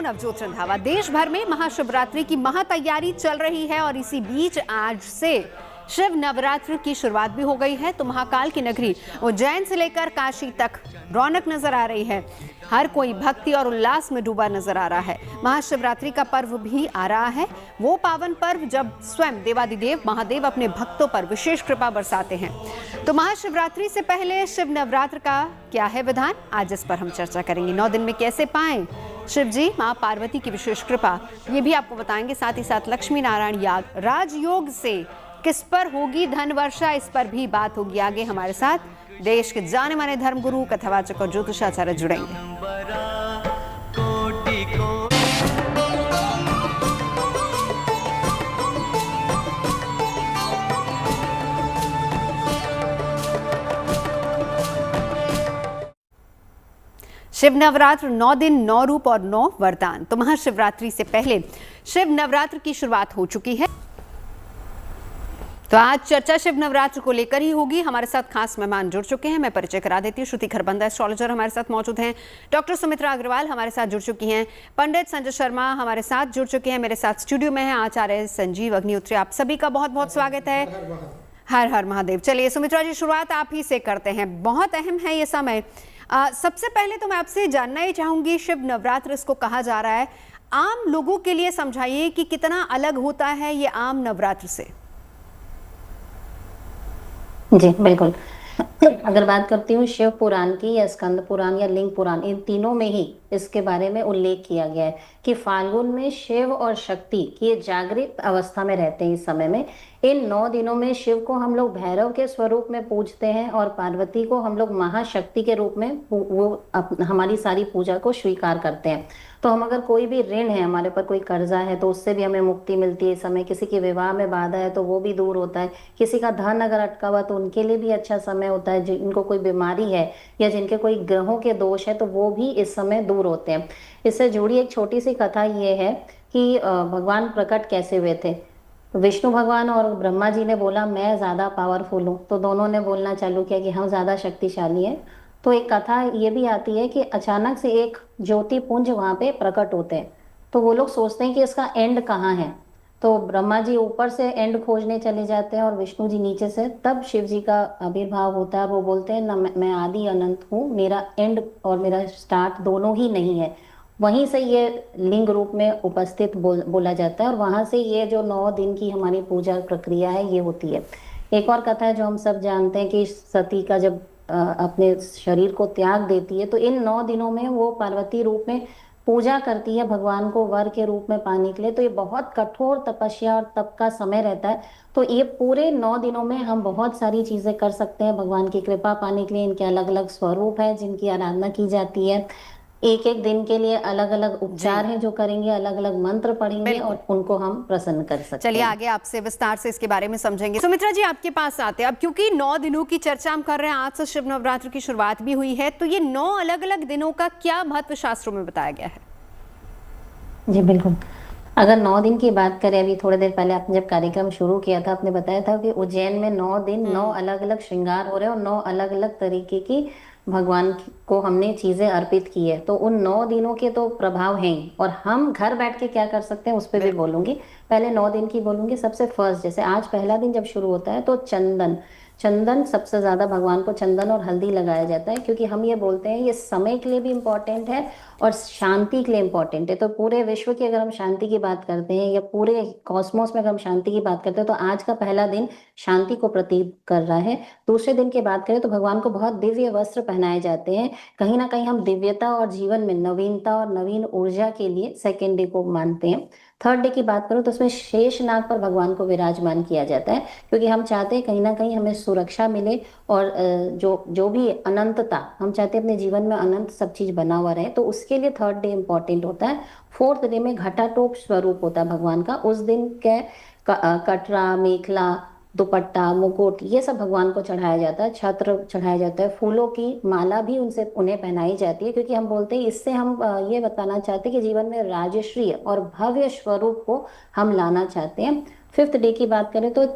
नवजोत रंधावा। देश भर में महाशिवरात्रि की महातैयारी चल रही है और इसी बीच आज से शिव नवरात्र की शुरुआत भी हो गई है। तो महाकाल की नगरी उज्जैन से लेकर काशी तक रौनक नजर आ रही है। हर कोई भक्ति और उल्लास में डूबा नजर आ रहा है। महाशिवरात्रि का पर्व भी आ रहा है, वो पावन पर्व जब स्वयं देवादिदेव महादेव अपने भक्तों पर विशेष कृपा बरसाते हैं। तो महाशिवरात्रि से पहले शिव नवरात्र का क्या है विधान, आज इस पर हम चर्चा करेंगे। 9 दिन में कैसे पाएं शिव जी मां पार्वती की विशेष कृपा, ये भी आपको बताएंगे। साथ ही साथ लक्ष्मी नारायण याग राजयोग से किस पर होगी धन वर्षा, इस पर भी बात होगी। आगे हमारे साथ देश के जाने माने धर्मगुरु, कथावाचक और ज्योतिषाचार्य जुड़ेंगे। शिव नवरात्र 9 दिन 9 रूप और 9 वरदान। तो महाशिवरात्रि से पहले शिव नवरात्र की शुरुआत हो चुकी है। तो आज चर्चा शिव नवरात्र को लेकर ही होगी। हमारे साथ खास मेहमान जुड़ चुके हैं, मैं परिचय करा देती हूँ। श्रुति खरबंदा एस्ट्रोलॉजर हमारे साथ मौजूद हैं। डॉक्टर सुमित्रा अग्रवाल हमारे साथ जुड़ चुकी हैं। पंडित संजय शर्मा हमारे साथ जुड़ चुके हैं। मेरे साथ स्टूडियो में है आचार्य संजीव अग्निहोत्री। आप सभी का बहुत बहुत स्वागत है। हर हर महादेव। चलिए सुमित्रा जी, शुरुआत आप ही से करते हैं, बहुत अहम है ये समय। सबसे पहले तो मैं आपसे जानना ही चाहूंगी, शिव नवरात्र इसको कहा जा रहा है, आम लोगों के लिए समझाइए कि कितना अलग होता है ये आम नवरात्र से। जी बिल्कुल। अगर बात करती हूँ शिव पुराण की या स्कंद पुराण या लिंग पुराण, इन तीनों में ही इसके बारे में उल्लेख किया गया है कि फाल्गुन में शिव और शक्ति की जागृत अवस्था में रहते हैं। इस समय में इन 9 दिनों में शिव को हम लोग भैरव के स्वरूप में पूजते हैं और पार्वती को हम लोग महाशक्ति के रूप में हमारी सारी पूजा को स्वीकार करते हैं। तो हम अगर कोई भी ऋण है, हमारे पर कोई कर्जा है, तो उससे भी हमें मुक्ति मिलती है इस समय। किसी के विवाह में बाधा है तो वो भी दूर होता है। किसी का धन अगर अटका हुआ तो उनके लिए भी अच्छा समय होता है। जिनको कोई बीमारी है या जिनके कोई ग्रहों के दोष है तो वो भी इस समय दूर होते हैं। इससे जुड़ी एक छोटी सी कथा ये है कि भगवान प्रकट कैसे हुए थे। विष्णु भगवान और ब्रह्मा जी ने बोला मैं ज़्यादा पावरफुल हूँ, तो दोनों ने बोलना चालू किया कि हम ज़्यादा शक्तिशाली हैं। तो एक कथा ये भी आती है कि अचानक से एक ज्योति पुंज वहाँ पे प्रकट होते हैं। तो वो लोग सोचते हैं कि इसका एंड कहाँ है। तो ब्रह्मा जी ऊपर से एंड खोजने चले जाते हैं और विष्णु जी नीचे से। तब शिव जी का आविर्भाव होता है। वो बोलते हैं ना, मैं आदि अनंत हूँ, मेरा एंड और मेरा स्टार्ट दोनों ही नहीं है। वहीं से ये लिंग रूप में उपस्थित बोला जाता है और वहां से ये जो 9 दिन की हमारी पूजा प्रक्रिया है ये होती है। एक और कथा है जो हम सब जानते हैं कि सती का जब अपने शरीर को त्याग देती है तो इन 9 दिनों में वो पार्वती रूप में पूजा करती है भगवान को वर के रूप में पाने के लिए। तो ये बहुत कठोर तपस्या और तप का समय रहता है। तो ये पूरे 9 दिनों में हम बहुत सारी चीजें कर सकते हैं भगवान की कृपा पाने के लिए। इनके अलग अलग स्वरूप है जिनकी आराधना की जाती है। एक एक दिन के लिए अलग अलग उपचार हैं जो करेंगे, अलग अलग मंत्र पढ़ेंगे और उनको हम प्रसन्न कर सकते हैं। चलिए आगे आपसे विस्तार से इसके बारे में समझेंगे। सुमित्रा जी आपके पास आते हैं अब, क्योंकि 9 दिनों की चर्चा हम कर रहे हैं। आज से शिव नवरात्र की शुरुआत भी हुई है, तो ये 9 अलग अलग दिनों का क्या महत्व शास्त्रों में बताया गया है? जी बिल्कुल। अगर 9 दिन की बात करें, अभी थोड़ी देर पहले आपने जब कार्यक्रम शुरू किया था आपने बताया था कि उज्जैन में 9 दिन 9 अलग अलग श्रृंगार हो रहे हैं और 9 अलग अलग तरीके की भगवान को हमने चीजें अर्पित की है। तो उन 9 दिनों के तो प्रभाव हैं और हम घर बैठ के क्या कर सकते हैं उस पर भी बोलूंगी। पहले 9 दिन की बोलूंगी। सबसे फर्स्ट, जैसे आज पहला दिन जब शुरू होता है तो चंदन सबसे ज्यादा भगवान को चंदन और हल्दी लगाया जाता है, क्योंकि हम ये बोलते हैं ये समय के लिए भी इम्पोर्टेंट है और शांति के लिए इम्पोर्टेंट है। तो पूरे विश्व की अगर हम शांति की बात करते हैं या पूरे कॉस्मोस में अगर हम शांति की बात करते हैं तो आज का पहला दिन शांति को प्रतीक कर रहा है। दूसरे दिन की बात करें तो भगवान को बहुत दिव्य वस्त्र पहनाए जाते हैं। कहीं ना कहीं हम दिव्यता और जीवन में नवीनता और नवीन ऊर्जा के लिए सेकेंड डे को मानते हैं। थर्ड डे की बात करूँ तो उसमें शेष नाग पर भगवान को विराजमान किया जाता है, क्योंकि हम चाहते हैं कहीं ना कहीं हमें सुरक्षा मिले और जो भी अनंतता हम चाहते हैं अपने जीवन में अनंत सब चीज बना हुआ रहे, तो उसके लिए थर्ड डे इम्पोर्टेंट होता है। फोर्थ डे में घटाटोप स्वरूप होता है भगवान का। उस दिन के कटरा, मेखला, दुपट्टा, मुकुट ये सब भगवान को चढ़ाया जाता है। छत्र चढ़ाया जाता है। फूलों की माला भी उन्हें पहनाई जाती है, क्योंकि हम बोलते हैं इससे हम ये बताना चाहते हैं कि जीवन में राजश्री और भव्य स्वरूप को हम लाना चाहते हैं। फिफ्थ डे की बात करें तो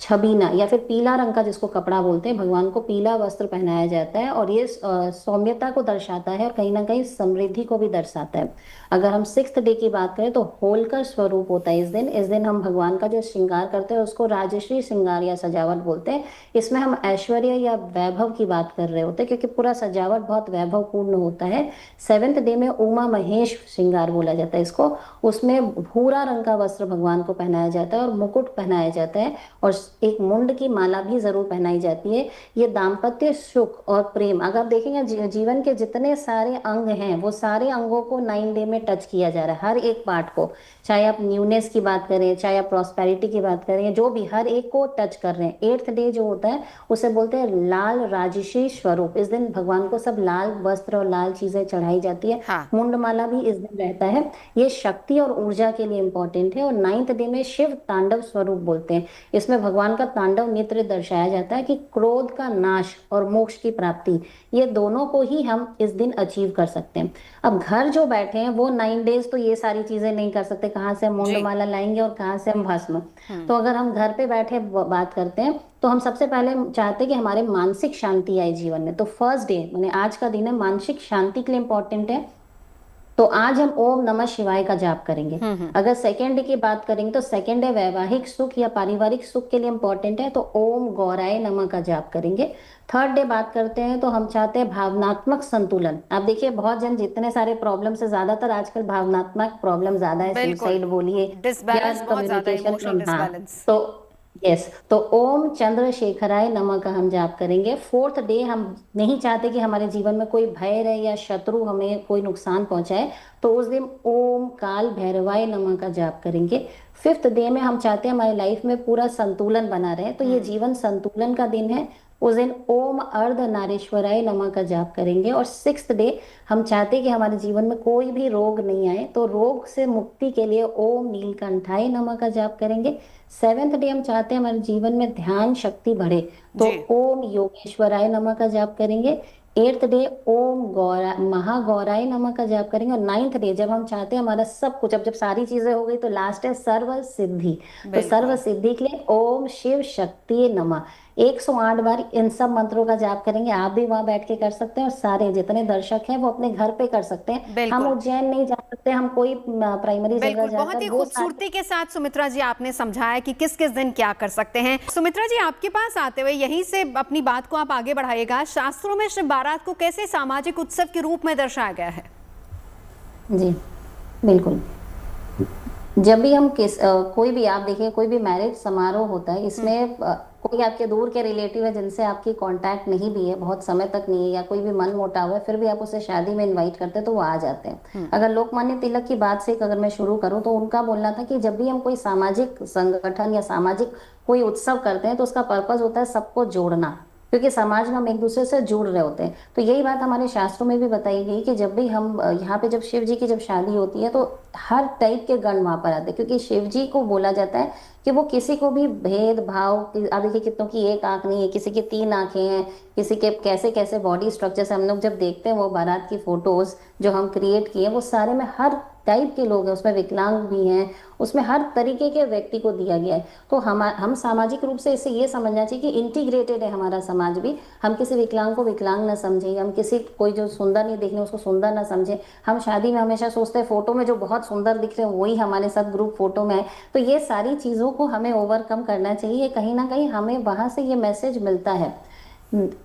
छबीना या फिर पीला रंग का जिसको कपड़ा बोलते हैं, भगवान को पीला वस्त्र पहनाया जाता है और ये सौम्यता को दर्शाता है और कहीं ना कहीं समृद्धि को भी दर्शाता है। अगर हम 6th डे की बात करें तो होलकर स्वरूप होता है इस दिन हम भगवान का जो श्रृंगार करते हैं उसको राजश्री श्रृंगार या सजावट बोलते हैं। इसमें हम ऐश्वर्य या वैभव की बात कर रहे होते हैं क्योंकि पूरा सजावट बहुत वैभवपूर्ण होता है। 7th डे में उमा महेश श्रृंगार बोला जाता है इसको। उसमें भूरा रंग का वस्त्र भगवान को पहनाया जाता है और मुकुट पहनाया जाता है और एक मुंड की माला भी जरूर पहनाई जाती है। ये दाम्पत्य सुख और प्रेम, अगर देखेंगे जीवन के जितने सारे अंग हैं वो सारे अंगों को 9 डे में टच किया जा रहा है, हर एक पार्ट को, चाहे आप न्यूनेस की बात करें, चाहे आप प्रॉस्पेरिटी की बात करें, जो भी हर एक को टच कर रहे हैं। 8th डे जो होता है उसे बोलते हैं लाल राजसी स्वरूप। इस दिन भगवान को सब लाल वस्त्र और लाल चीजें चढ़ाई जाती है। हाँ। मुंडमाला भी इस दिन रहता है। ये शक्ति और ऊर्जा के लिए इंपॉर्टेंट है। और 9th डे में शिव तांडव स्वरूप बोलते हैं। इसमें भगवान का तांडव नृत्य दर्शाया जाता है कि क्रोध का नाश और मोक्ष की प्राप्ति, ये दोनों को ही हम इस दिन अचीव कर सकते हैं। अब घर जो बैठे हैं वो 9 डेज तो ये सारी चीजें नहीं कर सकते, कहाँ से हम मुंडमाला लाएंगे और कहाँ से हम भस्म। तो अगर हम घर पे बैठे बात करते हैं तो हम सबसे पहले चाहते हैं कि हमारे मानसिक शांति आए जीवन में। तो फर्स्ट डे मैंने आज का दिन है मानसिक शांति के लिए इंपॉर्टेंट है। तो आज हम ओम नमः शिवाय का जाप करेंगे। अगर सेकेंड डे की बात करेंगे तो सेकेंड डे वैवाहिक सुख या पारिवारिक सुख के लिए इंपॉर्टेंट है, तो ओम गौराय नमः का जाप करेंगे। थर्ड डे बात करते हैं तो हम चाहते हैं भावनात्मक संतुलन। आप देखिए बहुत जन जितने सारे प्रॉब्लम से ज्यादातर आजकल भावनात्मक प्रॉब्लम ज्यादा है, सुसाइड बोलिए डिसबैलेंस, बहुत ज्यादा इमोशनल डिसबैलेंस। तो यस, तो ओम चंद्रशेखराय नमः का हम जाप करेंगे। 4th डे हम नहीं चाहते कि हमारे जीवन में कोई भय रहे या शत्रु हमें कोई नुकसान पहुंचाए, तो उस दिन ओम काल भैरवाय नमः का जाप करेंगे। 5th डे में हम चाहते हैं हमारी लाइफ में पूरा संतुलन बना रहे, तो ये जीवन संतुलन का दिन है। उस दिन ओम अर्ध नारेश्वराय नमः का जाप करेंगे। और 6th डे हम चाहते हैं कि हमारे जीवन में कोई भी रोग नहीं आए, तो रोग से मुक्ति के लिए ओम नीलकंठाय नमः का जाप करेंगे। 7th डे हम चाहते हैं हमारे जीवन में ध्यान शक्ति बढ़े, तो ओम योगेश्वराय नमः का जाप करेंगे। 8th डे ओम गौरा महागौराय नमः का जाप करेंगे। और 9th डे जब हम चाहते हैं हमारा सब कुछ, अब जब सारी चीजें हो गई तो लास्ट है सर्व सिद्धि। तो सर्व सिद्धि के लिए ओम शिव शक्ति नमः 108 बार इन सब मंत्रों का जाप करेंगे। आप भी वहां बैठ के कर सकते हैं और सारे जितने दर्शक हैं वो अपने घर पे कर सकते हैं। हम उज्जैन नहीं जा सकते, हम कोई प्राइमरी जगह जाकर बहुत ही खूबसूरती के साथ सुमित्रा जी आपने समझाया कि किस किस दिन क्या कर सकते हैं। सुमित्रा जी आपके पास आते हुए यहीं से अपनी बात को आप आगे बढ़ाइएगा। शास्त्रों में शिव बारात को कैसे सामाजिक उत्सव के रूप में दर्शाया गया है? जी बिल्कुल, जब भी हम कोई भी आप देखिए कोई भी मैरिज समारोह होता है, इसमें कोई आपके दूर के रिलेटिव है जिनसे आपकी कांटेक्ट नहीं भी है, बहुत समय तक नहीं है, या कोई भी मन मुटाव है, फिर भी आप उसे शादी में इनवाइट करते हैं तो वो आ जाते हैं। अगर लोकमान्य तिलक की बात से अगर मैं शुरू करूं तो उनका बोलना था कि जब भी हम कोई सामाजिक संगठन या सामाजिक कोई उत्सव करते हैं तो उसका पर्पज होता है सबको जोड़ना, क्योंकि समाज में हम एक दूसरे से जुड़ रहे होते हैं। तो यही बात हमारे शास्त्रों में भी बताई गई कि जब भी हम यहाँ पे जब शिव जी की जब शादी होती है तो हर टाइप के गण वहां पर आते हैं, क्योंकि शिव जी को बोला जाता है कि वो किसी को भी भेदभाव, आप देखिए कितनों की एक आंख नहीं है, किसी की 3 आंखें हैं, किसी के कैसे कैसे बॉडी स्ट्रक्चर से हम लोग जब देखते हैं वो बारात की फोटोज जो हम क्रिएट किए वो सारे में हर टाइप के लोग हैं, उसमें विकलांग भी हैं, उसमें हर तरीके के व्यक्ति को दिया गया है। तो हम सामाजिक रूप से इसे ये समझना चाहिए कि इंटीग्रेटेड है हमारा समाज भी। हम किसी विकलांग को विकलांग ना समझे, हम किसी कोई जो सुंदर नहीं दिखने उसको सुंदर ना समझे। हम शादी में हमेशा सोचते हैं फोटो में जो बहुत सुंदर दिख रहे हैं वही हमारे साथ ग्रुप फोटो में है। तो ये सारी चीज़ों को हमें ओवरकम करना चाहिए, कहीं ना कहीं हमें वहाँ से ये मैसेज मिलता है।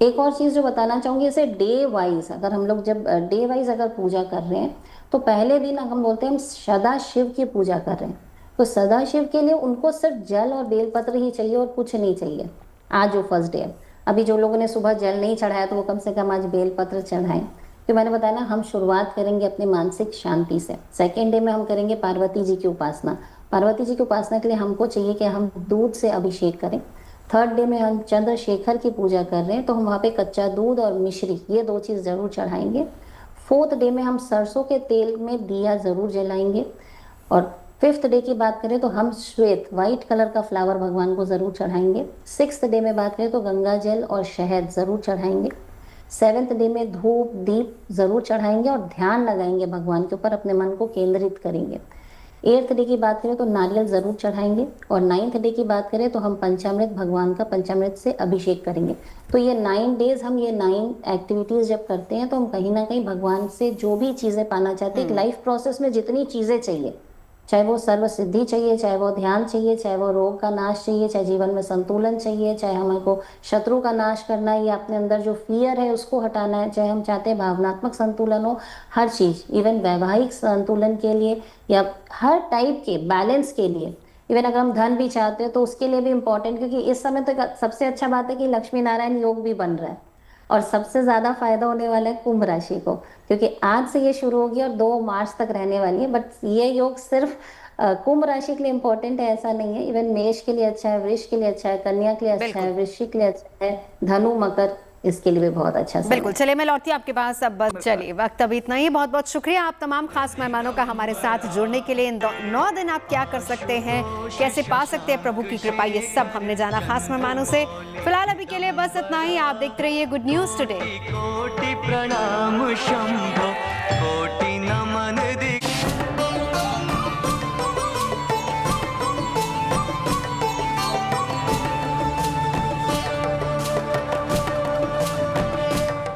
एक और चीज़ जो बताना चाहूँगी, इसे डे वाइज अगर हम लोग जब डे वाइज अगर पूजा कर रहे हैं तो पहले दिन हम बोलते हैं हम सदा शिव की पूजा कर रहे हैं, तो सदा शिव के लिए उनको सिर्फ जल और बेलपत्र ही चाहिए और कुछ नहीं चाहिए। आज जो फर्स्ट डे है, अभी जो लोगों ने सुबह जल नहीं चढ़ाया तो वो कम से कम आज बेलपत्र चढ़ाएं। तो मैंने बताया ना हम शुरुआत करेंगे अपनी मानसिक शांति से। सेकेंड डे में हम करेंगे पार्वती जी की उपासना। पार्वती जी की उपासना के लिए हमको चाहिए कि हम दूध से अभिषेक करें। थर्ड डे में हम चंद्रशेखर की पूजा कर रहे हैं तो हम वहाँ पे कच्चा दूध और मिश्री ये 2 चीज़ ज़रूर चढ़ाएंगे। 4th डे में हम सरसों के तेल में दिया ज़रूर जलाएंगे। और 5th डे की बात करें तो हम श्वेत वाइट कलर का फ्लावर भगवान को ज़रूर चढ़ाएंगे। 6th डे में बात करें तो गंगा जल और शहद ज़रूर चढ़ाएंगे। 7th डे में धूप दीप ज़रूर चढ़ाएंगे और ध्यान लगाएंगे भगवान के ऊपर, अपने मन को केंद्रित करेंगे। 8th डे की बात करें तो नारियल ज़रूर चढ़ाएंगे, और 9th डे की बात करें तो हम पंचामृत, भगवान का पंचामृत से अभिषेक करेंगे। तो ये 9 डेज हम ये 9 एक्टिविटीज़ जब करते हैं तो हम कहीं ना कहीं भगवान से जो भी चीज़ें पाना चाहते हैं, एक लाइफ प्रोसेस में जितनी चीज़ें चाहिए, चाहे वो सर्व सिद्धि चाहिए, चाहे वो ध्यान चाहिए, चाहे वो रोग का नाश चाहिए, चाहे जीवन में संतुलन चाहिए, चाहे हमको शत्रु का नाश करना है या अपने अंदर जो फियर है उसको हटाना है, चाहे हम चाहते हैं भावनात्मक संतुलन हो, हर चीज़, इवन वैवाहिक संतुलन के लिए या हर टाइप के बैलेंस के लिए, इवन अगर हम धन भी चाहते हैं तो उसके लिए भी इम्पोर्टेंट, क्योंकि इस समय तो सबसे अच्छा बात है कि लक्ष्मी नारायण योग भी बन रहा है और सबसे ज़्यादा फायदा होने वाला है कुंभ राशि को, क्योंकि आज से ये शुरू होगी और 2 मार्च तक रहने वाली है। बट ये योग सिर्फ कुंभ राशि के लिए इम्पोर्टेंट है ऐसा नहीं है, इवन मेष के लिए अच्छा है, वृष के लिए अच्छा है, कन्या के लिए अच्छा है, वृश्चिक के लिए अच्छा है, धनु, मकर, इसके लिए भी बहुत अच्छा समय बिल्कुल। चलिए मैं लौटती हूँ आपके पास। अब चलिए वक्त अभी इतना ही। बहुत बहुत शुक्रिया आप तमाम खास मेहमानों का हमारे साथ जुड़ने के लिए। इन 9 दिन आप क्या कर सकते हैं, कैसे पा सकते हैं प्रभु की कृपा, ये सब हमने जाना खास मेहमानों से। फिलहाल अभी के लिए बस इतना ही। आप देखते रहिए गुड न्यूज टुडे। कोटि प्रणाम शंभो।